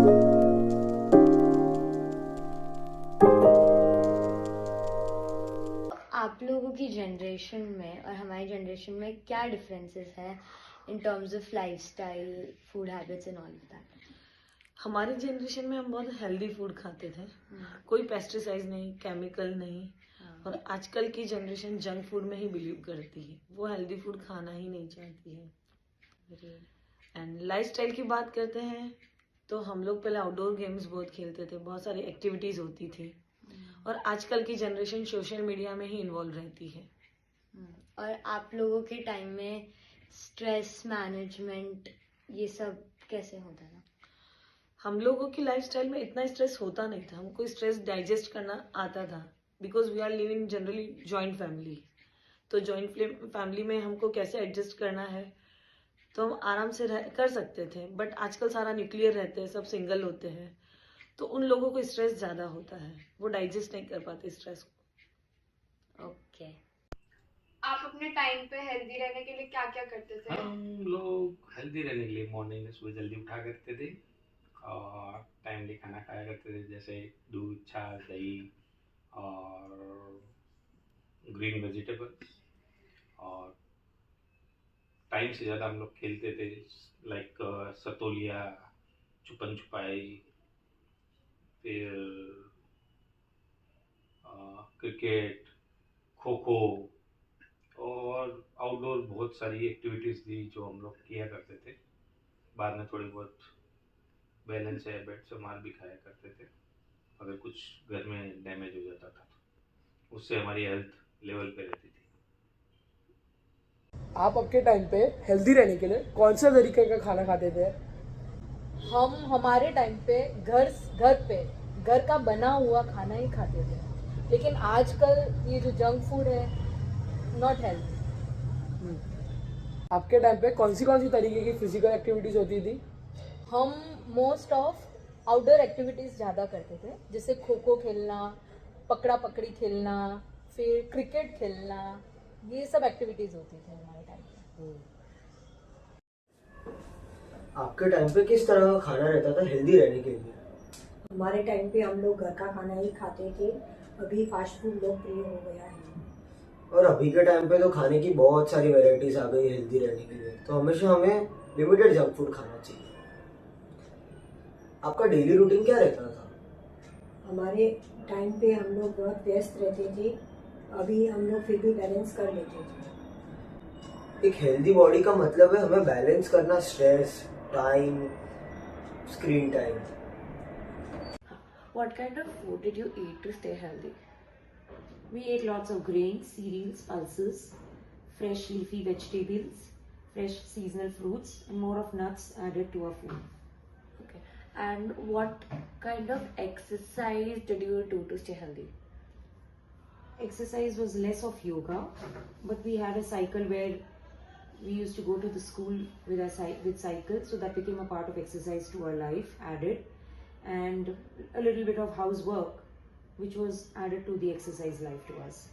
आप लोगों की जनरेशन में और हमारी जनरेशन में क्या डिफरेंसेस हैं in terms of lifestyle, food habits and all of that? हमारी जनरेशन में हम बहुत हेल्दी फूड खाते थे, कोई पेस्टिसाइड नहीं, केमिकल नहीं। और आजकल की जनरेशन जंक फूड में ही बिलीव करती है, वो हेल्दी फूड खाना ही नहीं चाहती है। एंड लाइफस्टाइल की बात करते हैं तो हम लोग पहले आउटडोर गेम्स बहुत खेलते थे, बहुत सारी एक्टिविटीज होती थी। और आजकल की जनरेशन सोशल मीडिया में ही इन्वॉल्व रहती है। और आप लोगों के टाइम में स्ट्रेस मैनेजमेंट ये सब कैसे होता था? हम लोगों की लाइफस्टाइल में इतना स्ट्रेस होता नहीं था, हमको स्ट्रेस डाइजेस्ट करना आता था, because we are living generally joint family. तो जॉइंट फैमिली में हमको कैसे एडजस्ट करना है तो हम आराम से कर सकते थे। बट आजकल सारा न्यूक्लियर रहते हैं, सब सिंगल होते हैं, तो उन लोगों को स्ट्रेस ज्यादा होता है, वो डाइजेस्ट नहीं कर पाते स्ट्रेस को। ओके। आप अपने टाइम पे हेल्दी रहने के लिए क्या क्या करते थे? हम लोग हेल्दी रहने के लिए मॉर्निंग में सुबह जल्दी उठा करते थे और टाइमली खाना खाया करते थे, जैसे दूध, छाछ, दही और ग्रीन वेजिटेबल्स। और टाइम से ज़्यादा हम लोग खेलते थे, लाइक सतोलिया, छुपन छुपाई, फिर क्रिकेट, खो खो और आउटडोर बहुत सारी एक्टिविटीज़ थी जो हम लोग किया करते थे। बाद में थोड़ी बहुत बैलेंस या बेड से मार भी खाया करते थे अगर कुछ घर में डैमेज हो जाता था तो उससे हमारी हेल्थ लेवल पे रहती थी। आप आपके टाइम पे हेल्दी रहने के लिए कौन सा तरीके का खाना खाते थे? हम हमारे टाइम पे घर का बना हुआ खाना ही खाते थे, लेकिन आजकल ये जो जंक फूड है नॉट हेल्थी। आपके टाइम पे कौन सी तरीके की फिजिकल एक्टिविटीज होती थी? हम मोस्ट ऑफ आउटडोर एक्टिविटीज़ ज़्यादा करते थे, जैसे खो खो खेलना, पकड़ा पकड़ी खेलना, फिर क्रिकेट खेलना, ये सब एक्टिविटीज़ होती थी हमारे टाइम पे। आपके टाइम पे किस तरह का खाना रहता था हेल्दी रहने के लिए? हमारे टाइम पे हम लोग घर का खाना ही खाते थे, अभी फास्ट फूड लोकप्रिय हो गया है। और अभी के टाइम पे तो खाने की बहुत सारी वैरायटीज आ गई हेल्दी रहने के लिए, तो हमेशा हमें लिमिटेड जंक फूड खाना चाहिए। आपका डेली रूटीन क्या रहता था? हमारे टाइम पे हम लोग बहुत व्यस्त रहते थे, अभी हम लोग फिर भी बैलेंस कर लेते थे। एक हेल्दी बॉडी का मतलब है हमें बैलेंस करना, stress, time, screen time. What kind of food did you eat to stay healthy? We ate lots of grains, cereals, pulses, fresh leafy vegetables, fresh seasonal fruits, and more of nuts added to our food. Okay. And what kind of exercise did you do to stay healthy? Exercise was less of yoga, but we had a cycle where we used to go to the school with cycles, so that became a part of exercise to our life, added, and a little bit of housework, which was added to the exercise life to us.